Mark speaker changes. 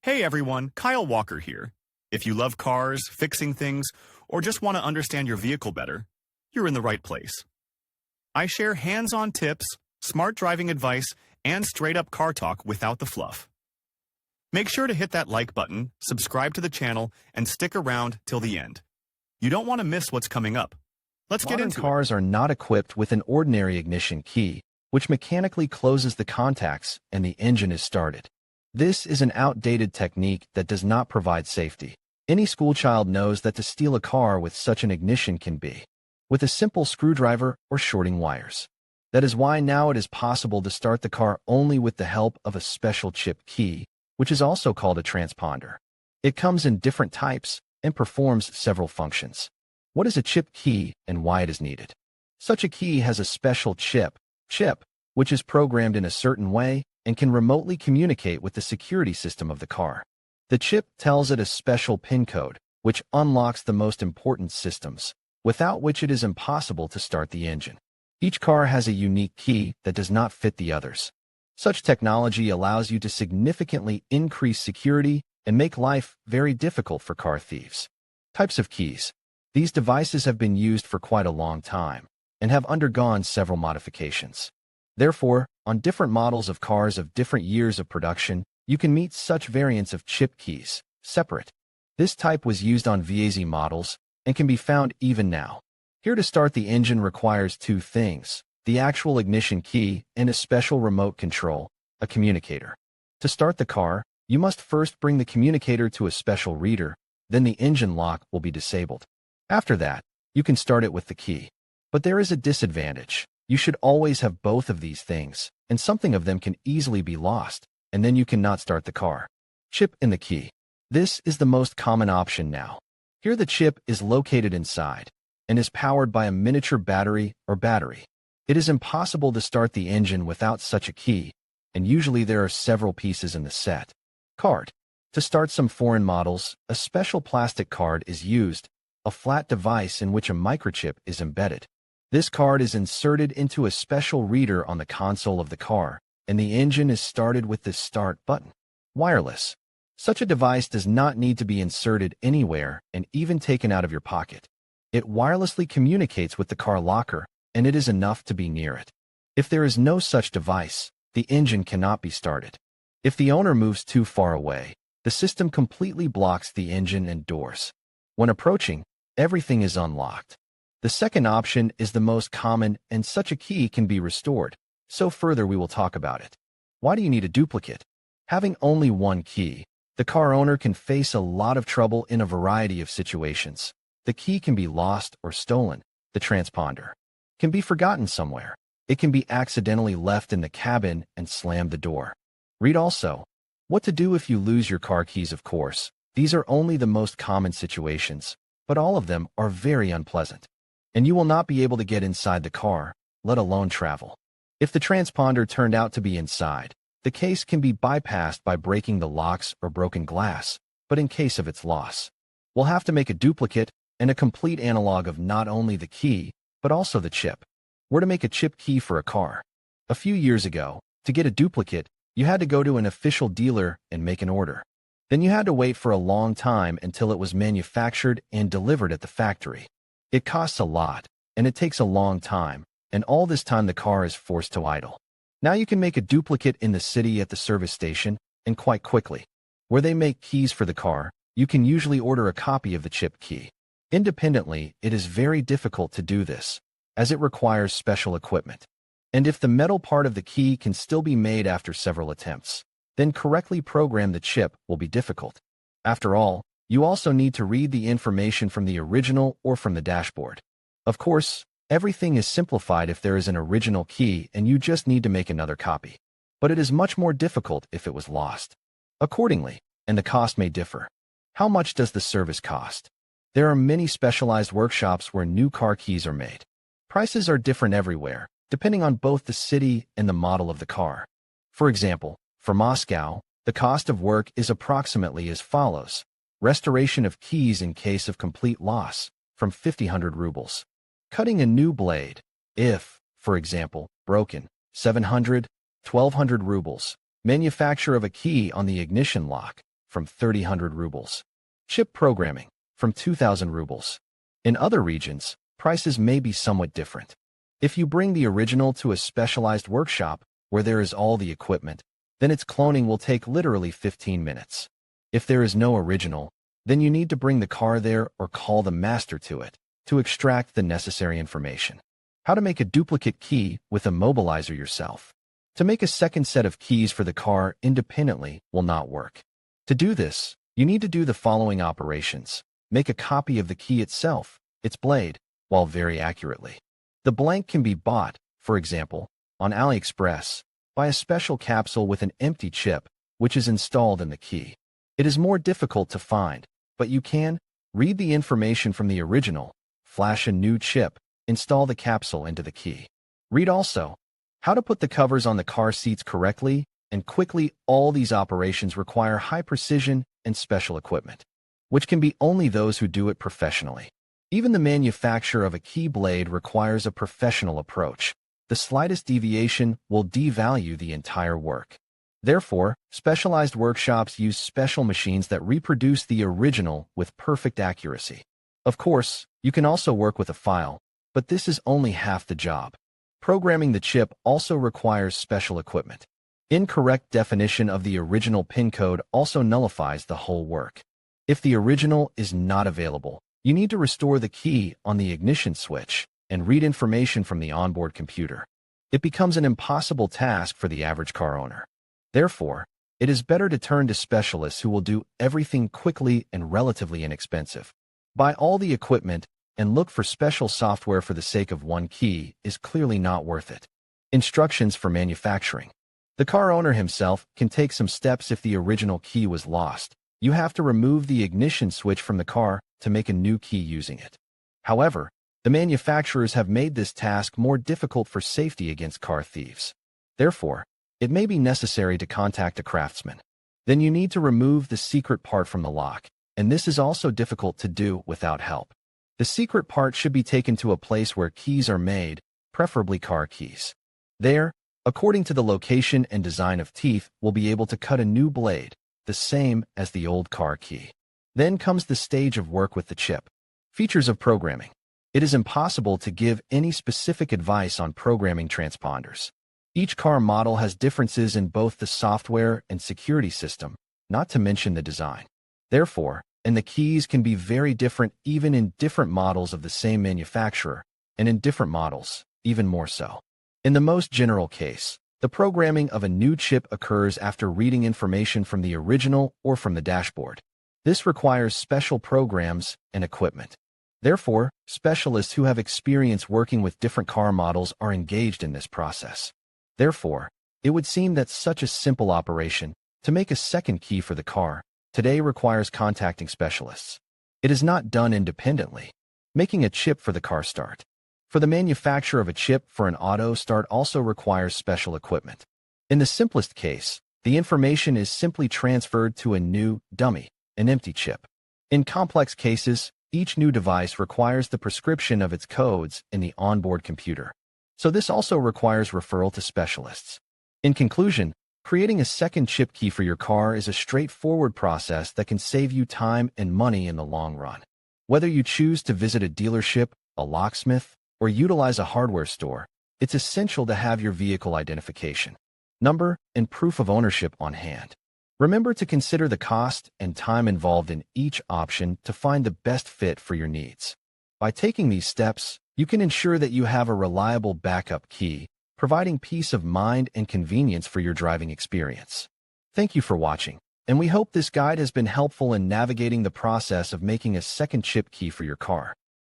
Speaker 1: Hey everyone, Kyle Walker here. If you love cars, fixing things, or just want to understand your vehicle better, you're in the right place. I share hands-on tips, smart driving advice, and straight-up car talk without the fluff. Make sure to hit that like button, subscribe to the channel, and stick around till the end. You don't want to miss what's coming up. Let's get into it.
Speaker 2: Modern cars are not equipped with an ordinary ignition key, which mechanically closes the contacts and the engine is started. This is an outdated technique that does not provide safety. Any schoolchild knows that to steal a car with such an ignition can be with a simple screwdriver or shorting wires. That is why now it is possible to start the car only with the help of a special chip key, which is also called a transponder. It comes in different types and performs several functions. What is a chip key and why it is needed? Such a key has a special chip, which is programmed in a certain way and can remotely communicate with the security system of the car. The chip tells it a special PIN code, which unlocks the most important systems, without which it is impossible to start the engine. Each car has a unique key that does not fit the others. Such technology allows you to significantly increase security and make life very difficult for car thieves. Types of keys. These devices have been used for quite a long time and have undergone several modifications. Therefore, on different models of cars of different years of production, you can meet such variants of chip keys, separate. This type was used on VAZ models and can be found even now. Here to start the engine requires two things: the actual ignition key and a special remote control, a communicator. To start the car, you must first bring the communicator to a special reader, then the engine lock will be disabled. After that, you can start it with the key. But there is a disadvantage. You should always have both of these things, and something of them can easily be lost, and then you cannot start the car. Chip in the key. This is the most common option now. Here the chip is located inside, and is powered by a miniature battery or battery. It is impossible to start the engine without such a key, and usually there are several pieces in the set. Card. To start some foreign models, a special plastic card is used, a flat device in which a microchip is embedded. This card is inserted into a special reader on the console of the car, and the engine is started with this start button. Wireless. Such a device does not need to be inserted anywhere and even taken out of your pocket. It wirelessly communicates with the car locker, and it is enough to be near it. If there is no such device, the engine cannot be started. If the owner moves too far away, the system completely blocks the engine and doors. When approaching, everything is unlocked. The second option is the most common, and such a key can be restored, so further we will talk about it. Why do you need a duplicate? Having only one key, the car owner can face a lot of trouble in a variety of situations. The key can be lost or stolen. The transponder can be forgotten somewhere. It can be accidentally left in the cabin and slammed the door. Read also. What to do if you lose your car keys. Of course, these are only the most common situations, but all of them are very unpleasant. And you will not be able to get inside the car, let alone travel. If the transponder turned out to be inside, the case can be bypassed by breaking the locks or broken glass, but in case of its loss, we'll have to make a duplicate and a complete analog of not only the key, but also the chip. Where to make a chip key for a car? A few years ago, to get a duplicate, you had to go to an official dealer and make an order. Then you had to wait for a long time until it was manufactured and delivered at the factory. It costs a lot, and it takes a long time, and all this time the car is forced to idle. Now you can make a duplicate in the city at the service station, and quite quickly. Where they make keys for the car, you can usually order a copy of the chip key. Independently, it is very difficult to do this, as it requires special equipment. And if the metal part of the key can still be made after several attempts, then correctly program the chip will be difficult. After all, you also need to read the information from the original or from the dashboard. Of course, everything is simplified if there is an original key and you just need to make another copy. But it is much more difficult if it was lost. Accordingly, and the cost may differ. How much does the service cost? There are many specialized workshops where new car keys are made. Prices are different everywhere, depending on both the city and the model of the car. For example, for Moscow, the cost of work is approximately as follows. Restoration of keys in case of complete loss, from 500 rubles. Cutting a new blade, if, for example, broken, 700, 1200 rubles. Manufacture of a key on the ignition lock, from 3,000 rubles. Chip programming, from 2,000 rubles. In other regions, prices may be somewhat different. If you bring the original to a specialized workshop where there is all the equipment, then its cloning will take literally 15 minutes. If there is no original, then you need to bring the car there or call the master to it to extract the necessary information. How to make a duplicate key with a mobilizer yourself. To make a second set of keys for the car independently will not work. To do this, you need to do the following operations. Make a copy of the key itself, its blade, while very accurately. The blank can be bought, for example, on AliExpress, by a special capsule with an empty chip, which is installed in the key. It is more difficult to find, but you can read the information from the original, flash a new chip, install the capsule into the key. Read also how to put the covers on the car seats correctly and quickly. All these operations require high precision and special equipment, which can be only those who do it professionally. Even the manufacture of a key blade requires a professional approach. The slightest deviation will devalue the entire work. Therefore, specialized workshops use special machines that reproduce the original with perfect accuracy. Of course, you can also work with a file, but this is only half the job. Programming the chip also requires special equipment. Incorrect definition of the original pin code also nullifies the whole work. If the original is not available, you need to restore the key on the ignition switch and read information from the onboard computer. It becomes an impossible task for the average car owner. Therefore, it is better to turn to specialists who will do everything quickly and relatively inexpensive. Buy all the equipment and look for special software for the sake of one key is clearly not worth it. Instructions for manufacturing. The car owner himself can take some steps if the original key was lost. You have to remove the ignition switch from the car to make a new key using it. However, the manufacturers have made this task more difficult for safety against car thieves. Therefore, it may be necessary to contact a craftsman. Then you need to remove the secret part from the lock, and this is also difficult to do without help. The secret part should be taken to a place where keys are made, preferably car keys. There, according to the location and design of teeth, we'll be able to cut a new blade, the same as the old car key. Then comes the stage of work with the chip. Features of programming. It is impossible to give any specific advice on programming transponders. Each car model has differences in both the software and security system, not to mention the design. Therefore, and the keys can be very different even in different models of the same manufacturer, and in different models, even more so. In the most general case, the programming of a new chip occurs after reading information from the original or from the dashboard. This requires special programs and equipment. Therefore, specialists who have experience working with different car models are engaged in this process. Therefore, it would seem that such a simple operation, to make a second key for the car, today requires contacting specialists. It is not done independently. Making a chip for the car start. For the manufacture of a chip for an auto start also requires special equipment. In the simplest case, the information is simply transferred to a new dummy, an empty chip. In complex cases, each new device requires the prescription of its codes in the onboard computer. So this also requires referral to specialists. In conclusion, creating a second chip key for your car is a straightforward process that can save you time and money in the long run. Whether you choose to visit a dealership, a locksmith, or utilize a hardware store, it's essential to have your vehicle identification number and proof of ownership on hand. Remember to consider the cost and time involved in each option to find the best fit for your needs. By taking these steps, you can ensure that you have a reliable backup key, providing peace of mind and convenience for your driving experience. Thank you for watching, and we hope this guide has been helpful in navigating the process of making a second chip key for your car.